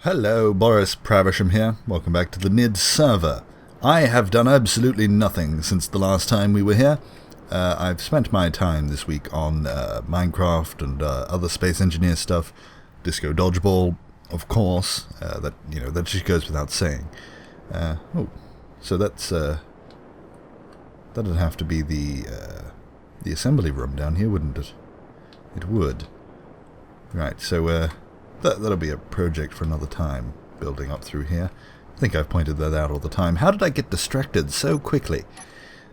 Hello, Boris Pravisham here. Welcome back to the Nidd server. I have done absolutely nothing since the last time we were here. I've spent my time this week on Minecraft and other space engineer stuff. Disco Dodgeball, of course. That just goes without saying. So that's that'd have to be the assembly room down here, wouldn't it? It would. Right. So that'll be a project for another time, building up through here. I think I've pointed that out all the time. How did I get distracted so quickly?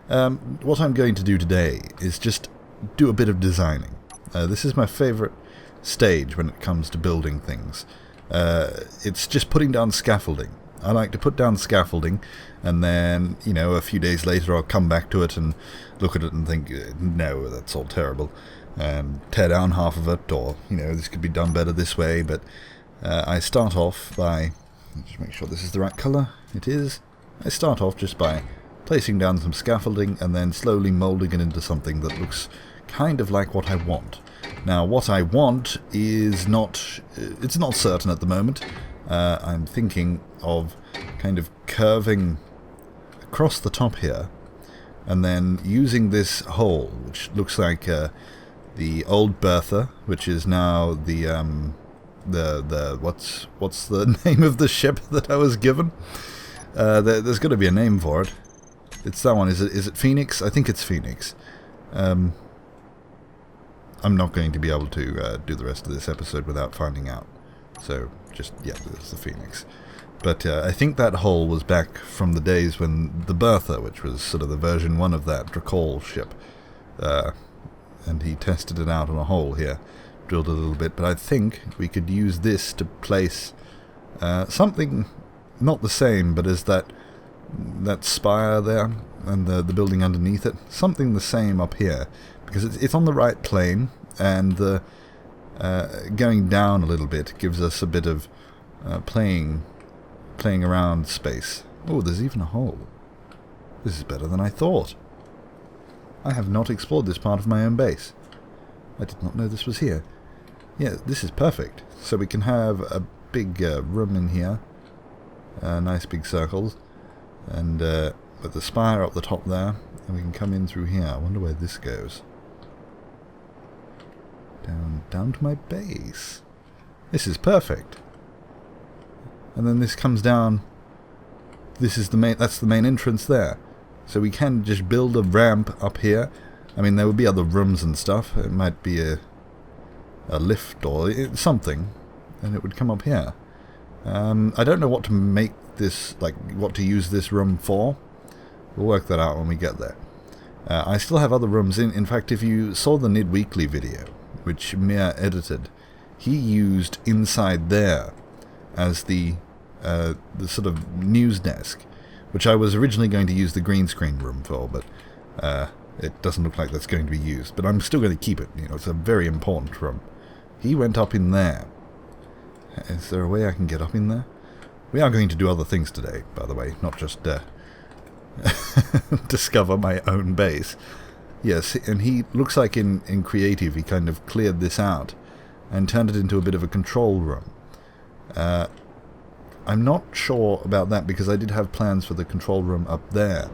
What I'm going to do today is just do a bit of designing. This is my favorite stage when it comes to building things. It's just putting down scaffolding. I like to put down scaffolding, and then, a few days later I'll come back to it and look at it and think, no, that's all terrible. And tear down half of it, or, this could be done better this way, but I start off by, just make sure this is the right colour, it is. I start off just by placing down some scaffolding and then slowly moulding it into something that looks kind of like what I want. Now, what I want is it's not certain at the moment. I'm thinking of kind of curving across the top here, and then using this hole, which looks like the old Bertha, which is now the what's the name of the ship that I was given? There's got to be a name for it. It's that one. Is it Phoenix? I think it's Phoenix. I'm not going to be able to do the rest of this episode without finding out. So it's the Phoenix. But I think that hull was back from the days when the Bertha, which was sort of the version 1 of that Drakol ship, and he tested it out on a hole here, drilled a little bit. But I think we could use this to place something not the same, but as that spire there and the building underneath it, something the same up here, because it's on the right plane, and the going down a little bit gives us a bit of playing around space. Oh, there's even a hole. This is better than I thought. I have not explored this part of my own base. I did not know this was here. Yeah, this is perfect. So we can have a big room in here. Nice big circles. And with the spire up the top there. And we can come in through here. I wonder where this goes. Down to my base. This is perfect. And then this comes down. That's the main entrance there. So we can just build a ramp up here. I mean, there would be other rooms and stuff. It might be a lift or something, and it would come up here. I don't know what to make this, what to use this room for. We'll work that out when we get there. I still have other rooms in fact, if you saw the Nidd Weekly video, which Mir edited, he used inside there as the sort of news desk, which I was originally going to use the green screen room for, but it doesn't look like that's going to be used. But I'm still going to keep it. It's a very important room. He went up in there. Is there a way I can get up in there? We are going to do other things today, by the way, not just discover my own base. Yes, and he looks like in creative he kind of cleared this out and turned it into a bit of a control room. I'm not sure about that because I did have plans for the control room up there.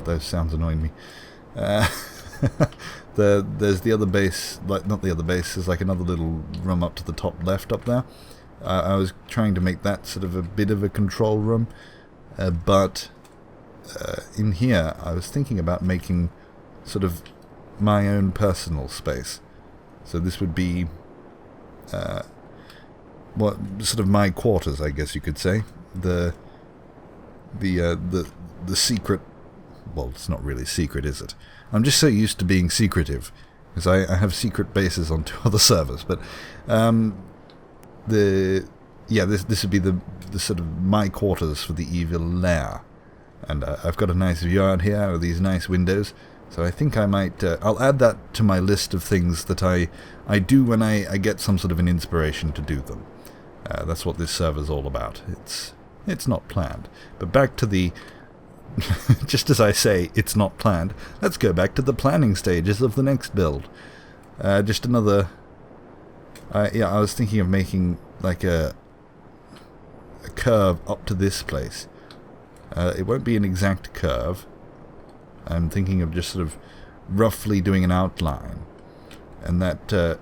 Those sounds annoying me. There's the other base, not the other base, there's like another little room up to the top left up there. I was trying to make that sort of a bit of a control room, but in here I was thinking about making sort of my own personal space. So this would be sort of my quarters, I guess you could say. The secret. Well, it's not really secret, is it? I'm just so used to being secretive because I have secret bases on 2 other servers. But this would be the sort of my quarters for the evil lair, and I've got a nice view out here with these nice windows. So I think I might. I'll add that to my list of things that I do when I get some sort of an inspiration to do them. That's what this server's all about. It's not planned. But back to the. Just as I say, it's not planned. Let's go back to the planning stages of the next build. Just another. I was thinking of making like a curve up to this place. It won't be an exact curve. I'm thinking of just sort of roughly doing an outline, and that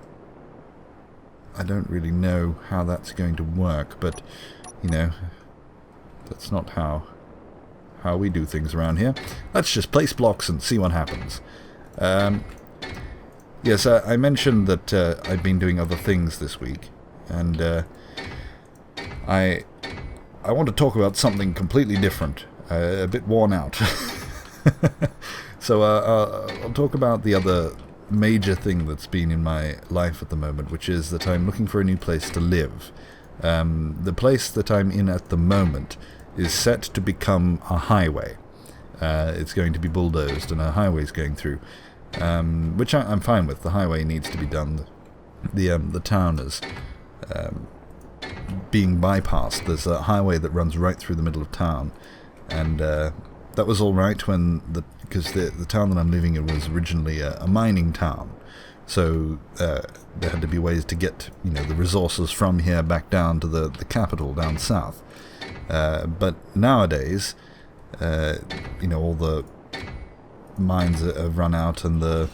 I don't really know how that's going to work, but you know, that's not how we do things around here. Let's just place blocks and see what happens. Yes, I mentioned that I've been doing other things this week, and I want to talk about something completely different, a bit worn out. So I'll talk about the other major thing that's been in my life at the moment, which is that I'm looking for a new place to live. The place that I'm in at the moment is set to become a highway. It's going to be bulldozed and a highway's going through, which I'm fine with. The highway needs to be done. The town is being bypassed. There's a highway that runs right through the middle of town, and that was all right because the town that I'm living in was originally a mining town, so there had to be ways to get the resources from here back down to the capital down south. But nowadays, all the mines have run out, and the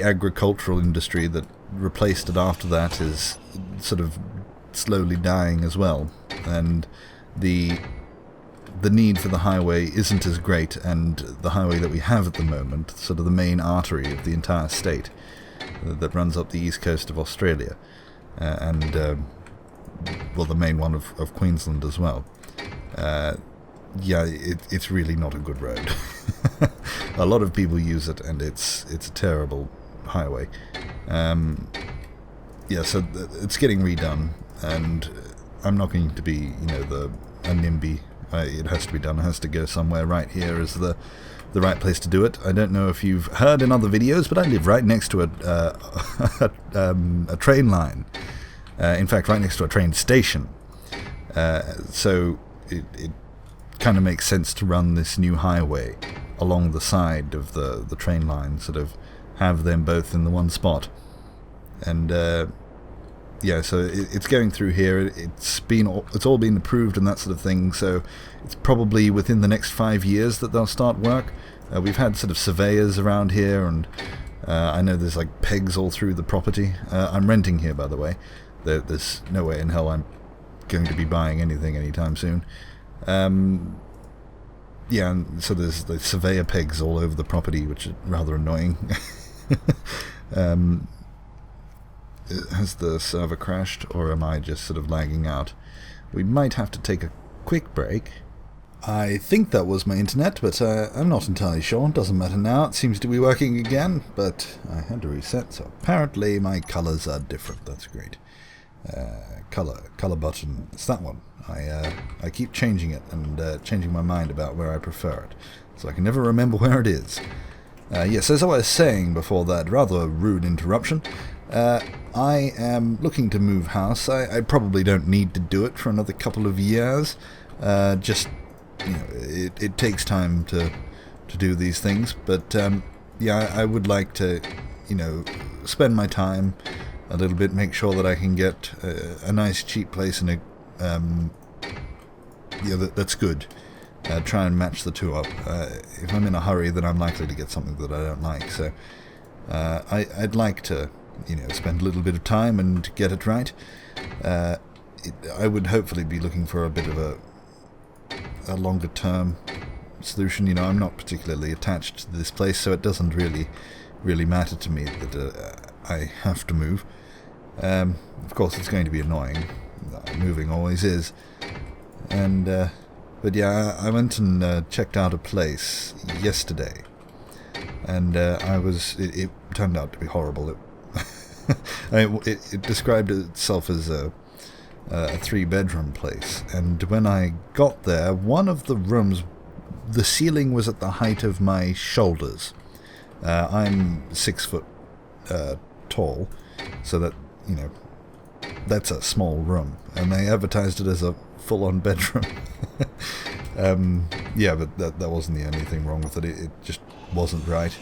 agricultural industry that replaced it after that is sort of slowly dying as well, and the need for the highway isn't as great, and the highway that we have at the moment, sort of the main artery of the entire state that runs up the east coast of Australia, and the main one of Queensland as well. It's really not a good road. A lot of people use it, and it's a terrible highway. So it's getting redone, and I'm not going to be, a NIMBY. It has to be done. It has to go somewhere. Right here is the right place to do it. I don't know if you've heard in other videos, but I live right next to a train line. In fact, right next to a train station. So it kind of makes sense to run this new highway along the side of the train line, sort of have them both in the one spot. And so it's going through here. It's all been approved and that sort of thing. So it's probably within the next 5 years that they'll start work. We've had sort of surveyors around here, and I know there's like pegs all through the property. I'm renting here, by the way. There's no way in hell I'm going to be buying anything anytime soon. And so there's the surveyor pegs all over the property, which is rather annoying. Has the server crashed, or am I just sort of lagging out? We might have to take a quick break. I think that was my internet, but I'm not entirely sure. Doesn't matter now. It seems to be working again, but I had to reset, so apparently my colours are different. That's great. Color button. It's that one. I keep changing it and changing my mind about where I prefer it, so I can never remember where it is. Yes, as I was saying before that rather rude interruption, I am looking to move house. I probably don't need to do it for another couple of years. It takes time to do these things, but I would like to, spend my time a little bit, make sure that I can get a nice cheap place in that's good. Try and match the two up. If I'm in a hurry, then I'm likely to get something that I don't like. So I'd like to, spend a little bit of time and get it right. I would hopefully be looking for a bit of a longer term solution. I'm not particularly attached to this place, so it doesn't really matter to me that I have to move. Of course, it's going to be annoying. Moving always is. But I went and checked out a place yesterday, and it turned out to be horrible. It described itself as a 3-bedroom place, and when I got there, one of the rooms, the ceiling was at the height of my shoulders. I'm 6 foot tall, so that that's a small room, and they advertised it as a full-on bedroom. But that wasn't the only thing wrong with it. It just wasn't right.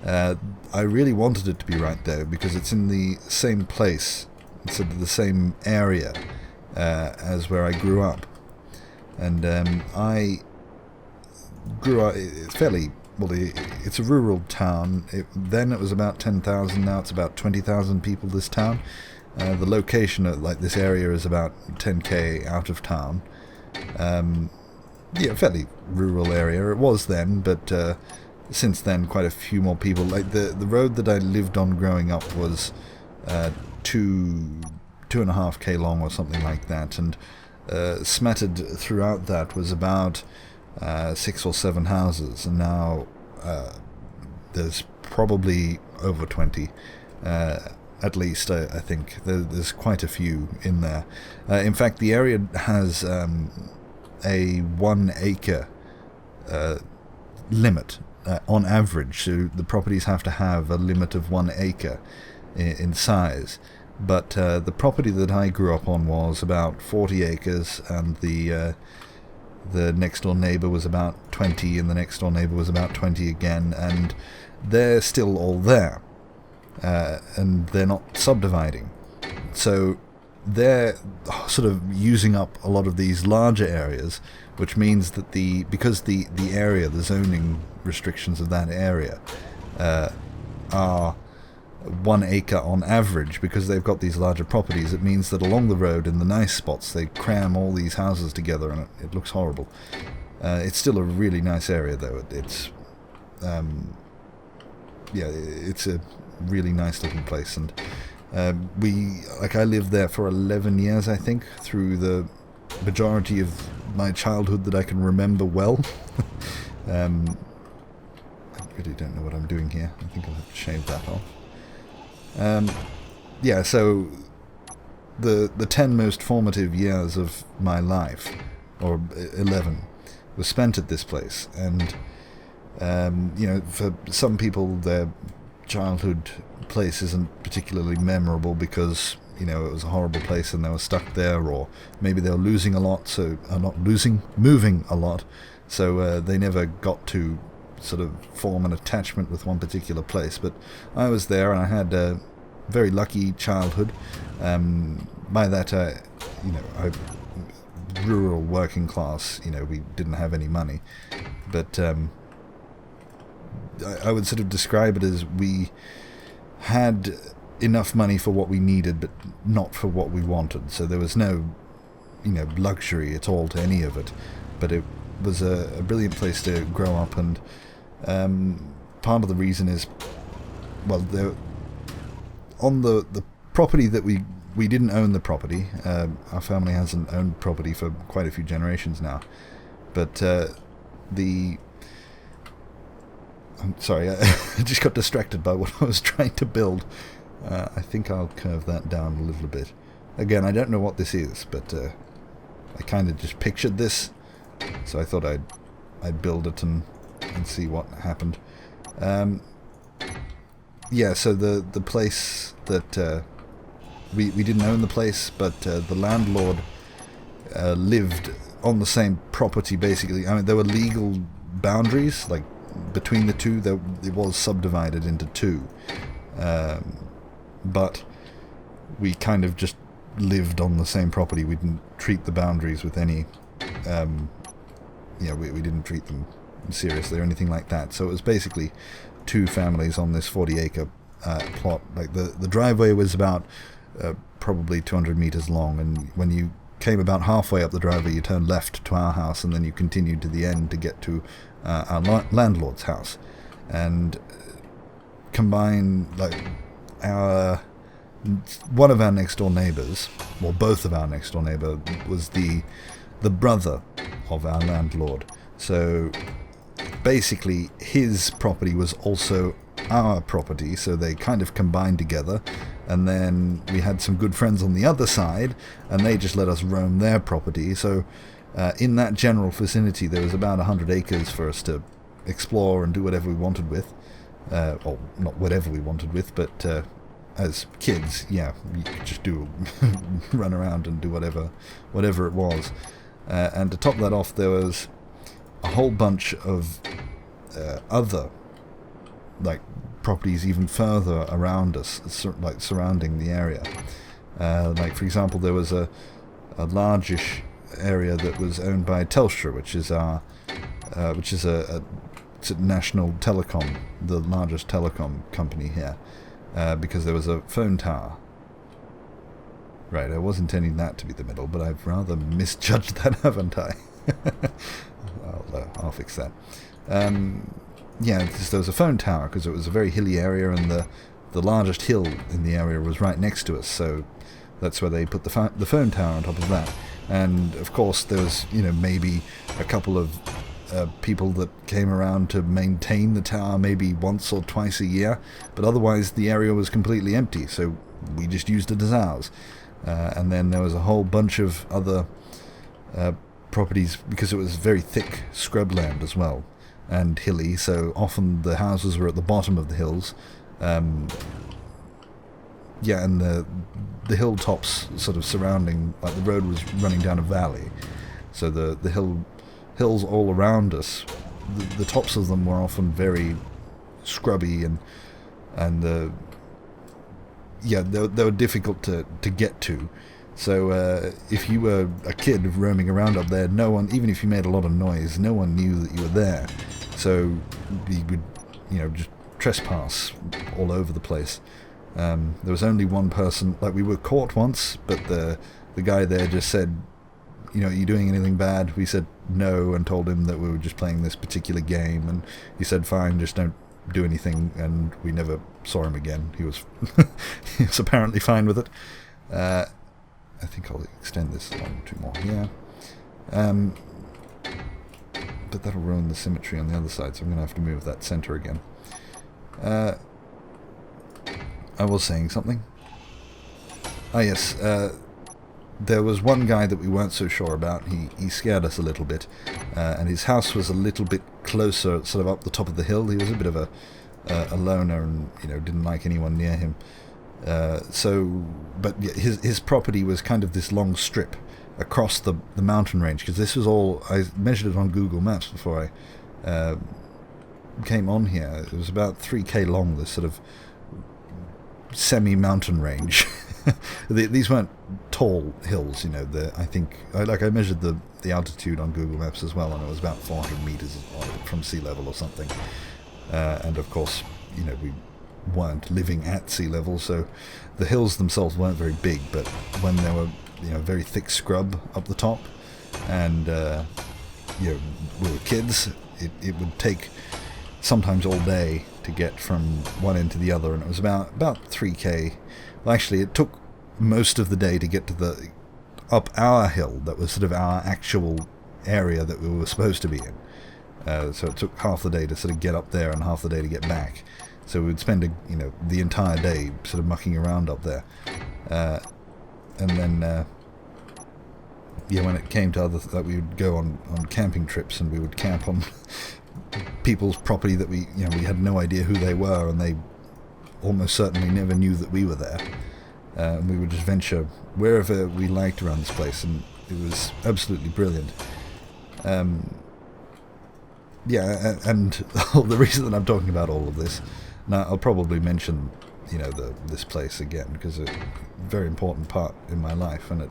I really wanted it to be right, though, because it's in the same place sort of the same area as where I grew up. And I grew up fairly, well, it's a rural town. Then it was about 10,000, now it's about 20,000 people, this town. The location of this area is about 10k out of town. Yeah, fairly rural area. It was then, but since then quite a few more people. Like the road that I lived on growing up was 2.5k long or something like that, and smattered throughout that was about 6 or 7 houses, and now there's probably over 20. At least, I think. There's quite a few in there. In fact, the area has a 1 acre limit on average, so the properties have to have a limit of 1 acre in size. But the property that I grew up on was about 40 acres, and the next door neighbour was about 20, and the next door neighbour was about 20 again, and they're still all there. And they're not subdividing, so they're sort of using up a lot of these larger areas, which means that because the area, the zoning restrictions of that area are 1 acre on average, because they've got these larger properties. It means that along the road, in the nice spots, they cram all these houses together, and it looks horrible. It's still a really nice area, though. It's a really nice looking place, and I lived there for 11 years, I think, through the majority of my childhood that I can remember well. I really don't know what I'm doing here. I think I'll have to shave that off. So the 10 most formative years of my life, or 11, was spent at this place, and for some people their childhood place isn't particularly memorable because it was a horrible place and they were stuck there, or maybe they were moving a lot, so they never got to sort of form an attachment with one particular place. But I was there, and I had a very lucky childhood. By that, rural working class. We didn't have any money, but I would sort of describe it as we had enough money for what we needed, but not for what we wanted. So there was no, luxury at all to any of it. But it was a brilliant place to grow up, and part of the reason is, well, on the property that we didn't own the property. Our family hasn't owned property for quite a few generations now, but I'm sorry, I just got distracted by what I was trying to build. I think I'll curve that down a little bit. Again, I don't know what this is, but I kind of just pictured this, so I thought I'd build it and see what happened. So the place that we didn't own the place, but the landlord lived on the same property, basically. I mean, there were legal boundaries, like, between the two. It was subdivided into two, but we kind of just lived on the same property. We didn't treat the boundaries with any we didn't treat them seriously or anything like that. So it was basically two families on this 40-acre plot. Like the driveway was about probably 200 meters long, and when you came about halfway up the driveway, you turned left to our house, and then you continued to the end to get to our landlord's house. And combine, one of our next door neighbors, well, both of our next door neighbor, was the brother of our landlord. So basically his property was also our property, so they kind of combined together. And then we had some good friends on the other side, and they just let us roam their property. So in that general vicinity, there was about 100 acres for us to explore and do whatever we wanted with. Well, not whatever we wanted with, but as kids, you could just run around and do whatever it was. And to top that off, there was a whole bunch of other, properties even further around us, surrounding the area. Like, for example, there was a largish area that was owned by Telstra, which is a national telecom, the largest telecom company here, because there was a phone tower. Right, I was intending that to be the middle, but I've rather misjudged that, haven't I? I'll fix that. Yeah, there was a phone tower because it was a very hilly area, and the largest hill in the area was right next to us, so that's where they put the phone tower on top of that. And of course there was, maybe a couple of people that came around to maintain the tower maybe once or twice a year, but otherwise the area was completely empty, so we just used it as ours. And then there was a whole bunch of other properties, because it was very thick scrubland as well, and hilly, so often the houses were at the bottom of the hills. And the hilltops sort of surrounding, like the road was running down a valley, so the hills all around us, the tops of them were often very scrubby, and they were difficult to get to. So if you were a kid roaming around up there, no one, even if you made a lot of noise, no one knew that you were there. So you would, just trespass all over the place. There was only one person, like we were caught once, but the guy there just said, are you doing anything bad? We said no, and told him that we were just playing this particular game, and he said fine, just don't do anything, and we never saw him again. He was he was apparently fine with it. I think I'll extend this along 2 more here. But that'll ruin the symmetry on the other side, so I'm going to have to move that center again. I was saying something. Yes, there was one guy that we weren't so sure about. He scared us a little bit, and his house was a little bit closer, sort of up the top of the hill. He was a bit of a loner, and didn't like anyone near him. But his property was kind of this long strip across the mountain range, because this was all, I measured it on Google Maps before I came on here. It was about 3k long, this sort of semi-mountain range. These weren't tall hills, I think I measured the altitude on Google Maps as well, and it was about 400 meters from sea level or something. And of course, we weren't living at sea level, so the hills themselves weren't very big, but when there were very thick scrub up the top, and we were kids, it would take sometimes all day to get from one end to the other, and it was about 3k. Well, actually it took most of the day to get to up our hill that was sort of our actual area that we were supposed to be in. So it took half the day to sort of get up there and half the day to get back. So we would spend the entire day sort of mucking around up there. And then when it came to we would go on camping trips, and we would camp on people's property that we had no idea who they were, and they almost certainly never knew that we were there. And we would just venture wherever we liked around this place, and it was absolutely brilliant. And the reason that I'm talking about all of this, now I'll probably mention this place again, because it's a very important part in my life, and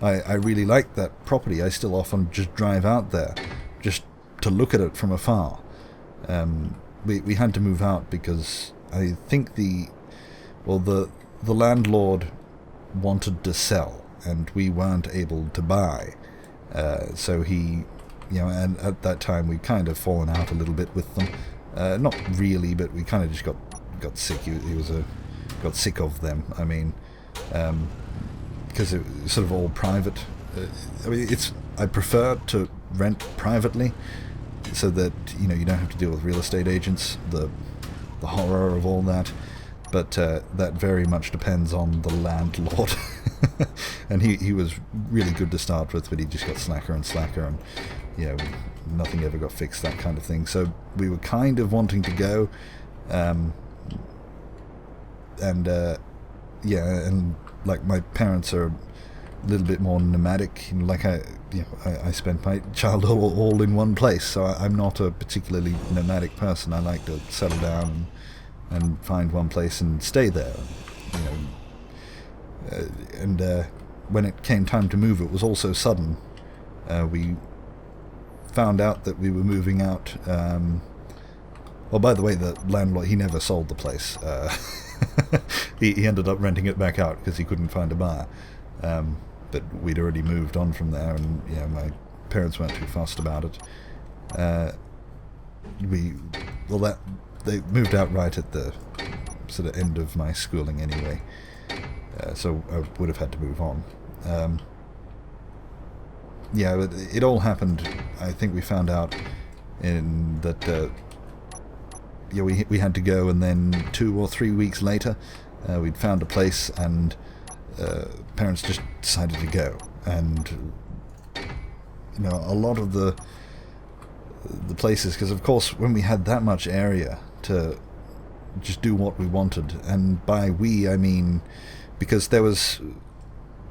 I really like that property. I still often just drive out there just to look at it from afar. We had to move out because I think the landlord wanted to sell, and we weren't able to buy. So he, and at that time we'd kind of fallen out a little bit with them. Not really, but we kind of just got sick. He got sick of them. I mean, because it was sort of all private. I prefer to rent privately, so that you don't have to deal with real estate agents, the horror of all that. But that very much depends on the landlord. And he was really good to start with, but he just got slacker and slacker, and nothing ever got fixed, that kind of thing. So we were kind of wanting to go, and like my parents are a little bit more nomadic. I spent my childhood all in one place, so I'm not a particularly nomadic person. I like to settle down and find one place and stay there. and when it came time to move, it was all so sudden. We found out that we were moving out. Well, by the way, the landlord, he never sold the place. He ended up renting it back out because he couldn't find a buyer. But we'd already moved on from there, and my parents weren't too fussed about it. They moved out right at the sort of end of my schooling anyway, so I would have had to move on. But it all happened. I think we found out in that. We had to go, and then 2 or 3 weeks later, we'd found a place, and parents just decided to go. And a lot of the places, because of course when we had that much area to just do what we wanted, and by we I mean because there was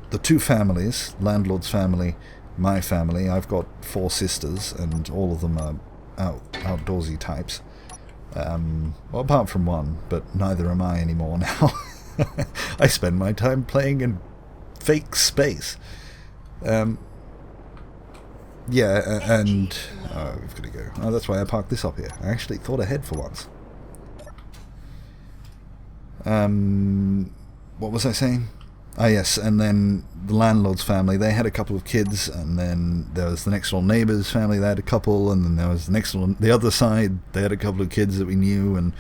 the two families, landlord's family, my family. I've got 4 sisters, and all of them are outdoorsy types. Well, apart from one, but neither am I anymore now. I spend my time playing in fake space. And we've got to go. Oh, that's why I parked this up here. I actually thought ahead for once. What was I saying? Yes, and then the landlord's family, they had a couple of kids, and then there was the next door neighbour's family, they had a couple, and then there was the other side, they had a couple of kids that we knew, and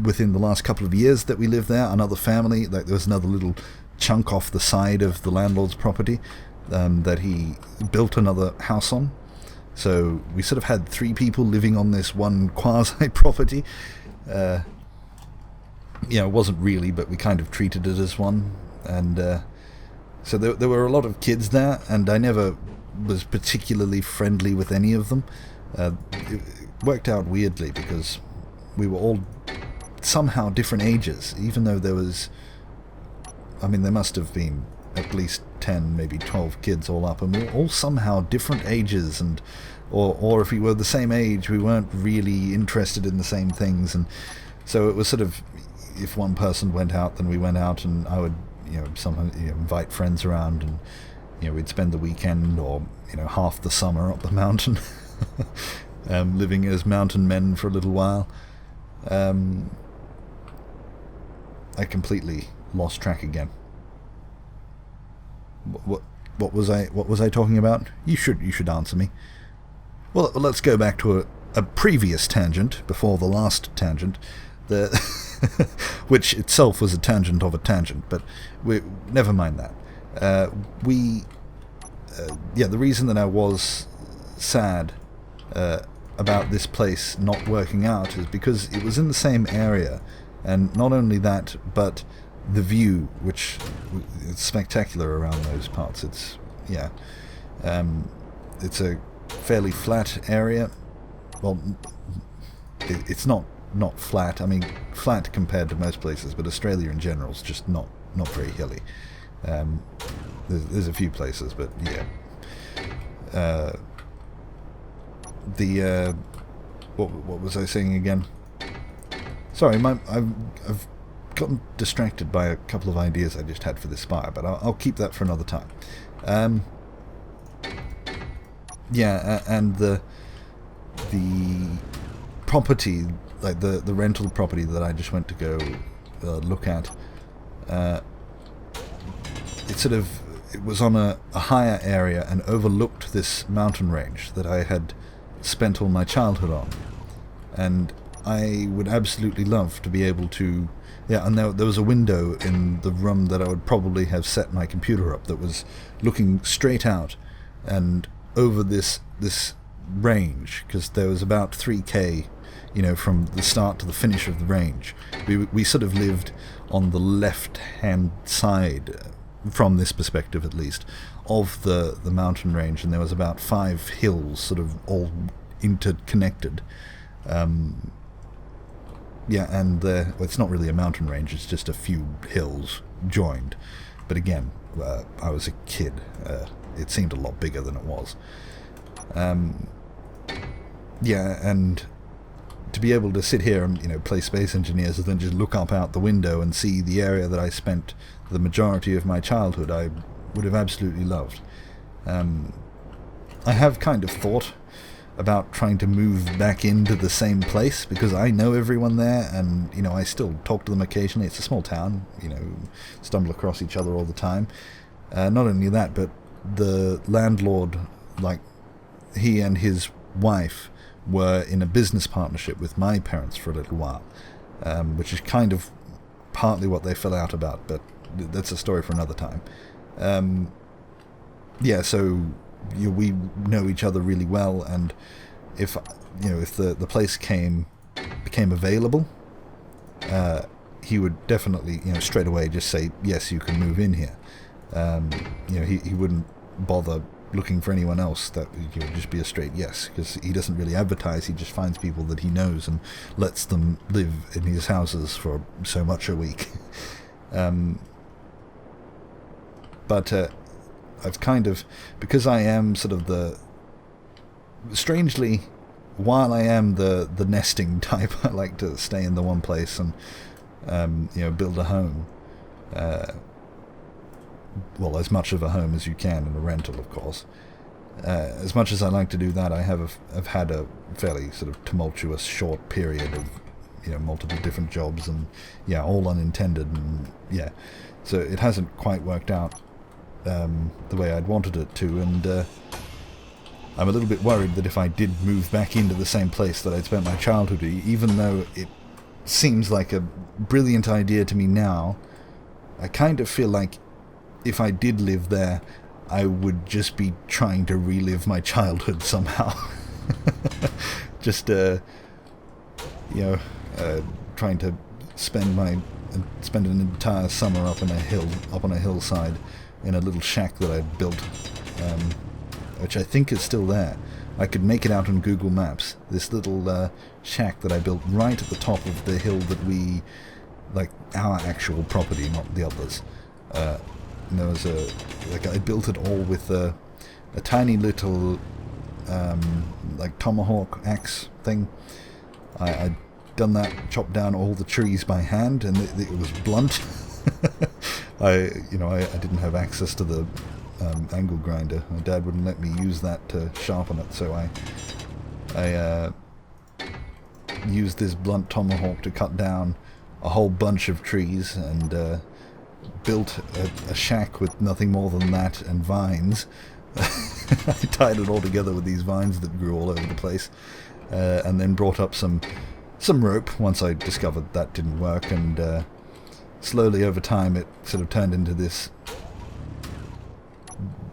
within the last couple of years that we lived there, another family, like there was another little chunk off the side of the landlord's property that he built another house on. So we sort of had 3 people living on this one quasi-property. It wasn't really, but we kind of treated it as one. And so there were a lot of kids there, and I never was particularly friendly with any of them. It worked out weirdly because we were all somehow different ages, even though there must have been at least 10, maybe 12 kids all up, and we were all somehow different ages, and or if we were the same age, we weren't really interested in the same things. And so it was sort of, if one person went out, then we went out, and I would sometimes invite friends around, and we'd spend the weekend or half the summer up the mountain, living as mountain men for a little while. I completely lost track again. What was I talking about? You should answer me. Well, let's go back to a previous tangent before the last tangent, which itself was a tangent of a tangent, but never mind that. The reason that I was sad about this place not working out is because it was in the same area, and not only that, but the view, which is spectacular around those parts. It's a fairly flat area. Well, it's not flat. I mean, flat compared to most places, but Australia in general is just not very hilly. There's a few places, but what was I saying again? Sorry, I've gotten distracted by a couple of ideas I just had for this spire, but I'll keep that for another time. And the property, like the rental property that I just went to go look at, it was on a higher area and overlooked this mountain range that I had spent all my childhood on, and I would absolutely love to be able to, and there was a window in the room that I would probably have set my computer up that was looking straight out and over this range, because there was about 3k, from the start to the finish of the range. We sort of lived on the left-hand side, from this perspective at least, of the mountain range, and there was about 5 hills sort of all interconnected. It's not really a mountain range, it's just a few hills joined. But again, I was a kid. It seemed a lot bigger than it was. And to be able to sit here and, play Space Engineers and then just look up out the window and see the area that I spent the majority of my childhood, I would have absolutely loved. I have kind of thought about trying to move back into the same place, because I know everyone there, and I still talk to them occasionally. It's a small town, stumble across each other all the time. Not only that, but the landlord, he and his wife were in a business partnership with my parents for a little while, which is kind of partly what they fell out about, but that's a story for another time. So we know each other really well, and if the place became available, he would definitely straight away just say, yes, you can move in here. He wouldn't bother looking for anyone else. That would just be a straight yes, because he doesn't really advertise. He just finds people that he knows and lets them live in his houses for so much a week. But I've kind of, because I am sort of strangely, while I am the nesting type, I like to stay in the one place and build a home. Well, as much of a home as you can in a rental, of course. As much as I like to do that, I've had a fairly sort of tumultuous short period of multiple different jobs, and all unintended, and so it hasn't quite worked out the way I'd wanted it to, and I'm a little bit worried that if I did move back into the same place that I'd spent my childhood, even though it seems like a brilliant idea to me now, I kind of feel like if I did live there, I would just be trying to relive my childhood somehow. Just trying to spend an entire summer up on a hillside in a little shack that I'd built, which I think is still there. I could make it out on Google Maps. This little shack that I built right at the top of the hill that our actual property, not the others. And there was I built it all with a tiny little tomahawk axe thing. I'd done that, chopped down all the trees by hand, and it was blunt. I didn't have access to the angle grinder. My dad wouldn't let me use that to sharpen it, so I used this blunt tomahawk to cut down a whole bunch of trees, and built a shack with nothing more than that and vines. I tied it all together with these vines that grew all over the place, and then brought up some rope once I discovered that didn't work, and slowly over time it sort of turned into this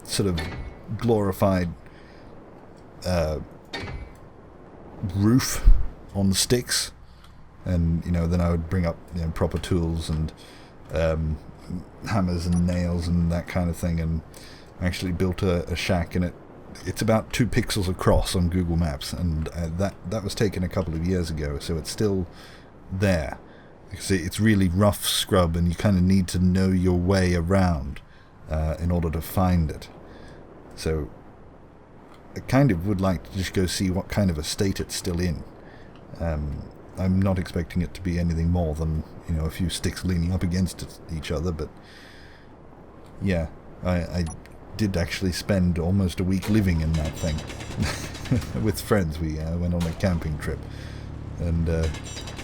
sort of glorified roof on sticks, and then I would bring up proper tools and hammers and nails and that kind of thing, and actually built a shack, and it's about 2 pixels across on Google Maps, and that was taken a couple of years ago, so it's still there. It's really rough scrub, and you kind of need to know your way around in order to find it. So I kind of would like to just go see what kind of a state it's still in. I'm not expecting it to be anything more than a few sticks leaning up against each other, but I did actually spend almost a week living in that thing with friends. We went on a camping trip and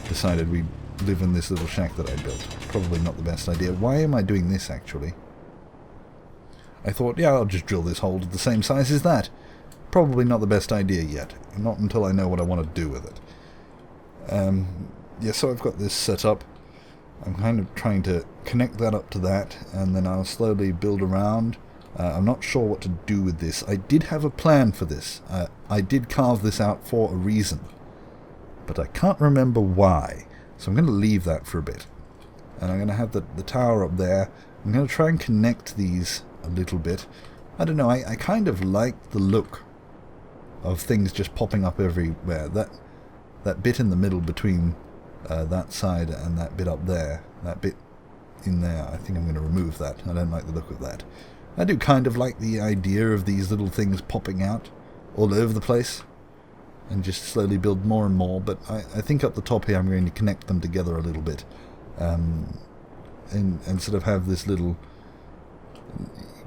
decided we'd live in this little shack that I built. Probably not the best idea. Why am I doing this, actually? I thought, I'll just drill this hole to the same size as that. Probably not the best idea yet. Not until I know what I want to do with it. So I've got this set up. I'm kind of trying to connect that up to that, and then I'll slowly build around. I'm not sure what to do with this. I did have a plan for this. I did carve this out for a reason, but I can't remember why. So I'm going to leave that for a bit. And I'm going to have the tower up there. I'm going to try and connect these a little bit. I don't know, I kind of like the look of things just popping up everywhere. That bit in the middle between that side and that bit up there, that bit in there, I think I'm going to remove that. I don't like the look of that. I do kind of like the idea of these little things popping out all over the place. and just slowly build more and more. But I think up the top here I'm going to connect them together a little bit, and sort of have this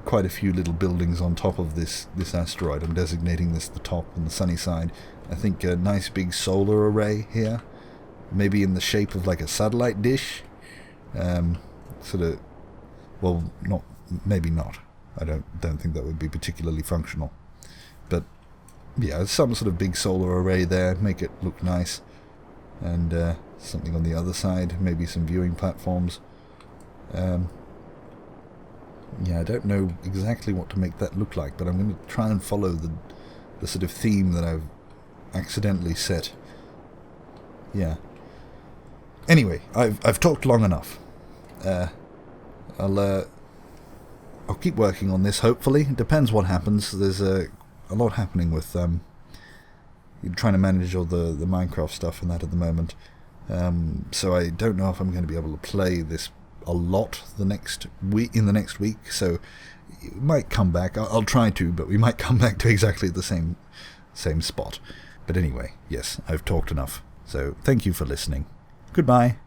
quite a few little buildings on top of this asteroid. I'm designating this the top and the sunny side. I think a nice big solar array here, maybe in the shape of like a satellite dish. Sort of, well, maybe not. I don't think that would be particularly functional. But yeah, some sort of big solar array there, make it look nice. And something on the other side, maybe some viewing platforms. Yeah, I don't know exactly what to make that look like, but I'm going to try and follow the sort of theme that I've accidentally set. Yeah. Anyway, I've talked long enough. I'll keep working on this, hopefully. It depends what happens. There's a lot happening with trying to manage all the Minecraft stuff and that at the moment. So I don't know if I'm going to be able to play this a lot in the next week, so it might come back. I'll try to, but we might come back to exactly the same spot. But anyway, yes, I've talked enough. So thank you for listening. Goodbye.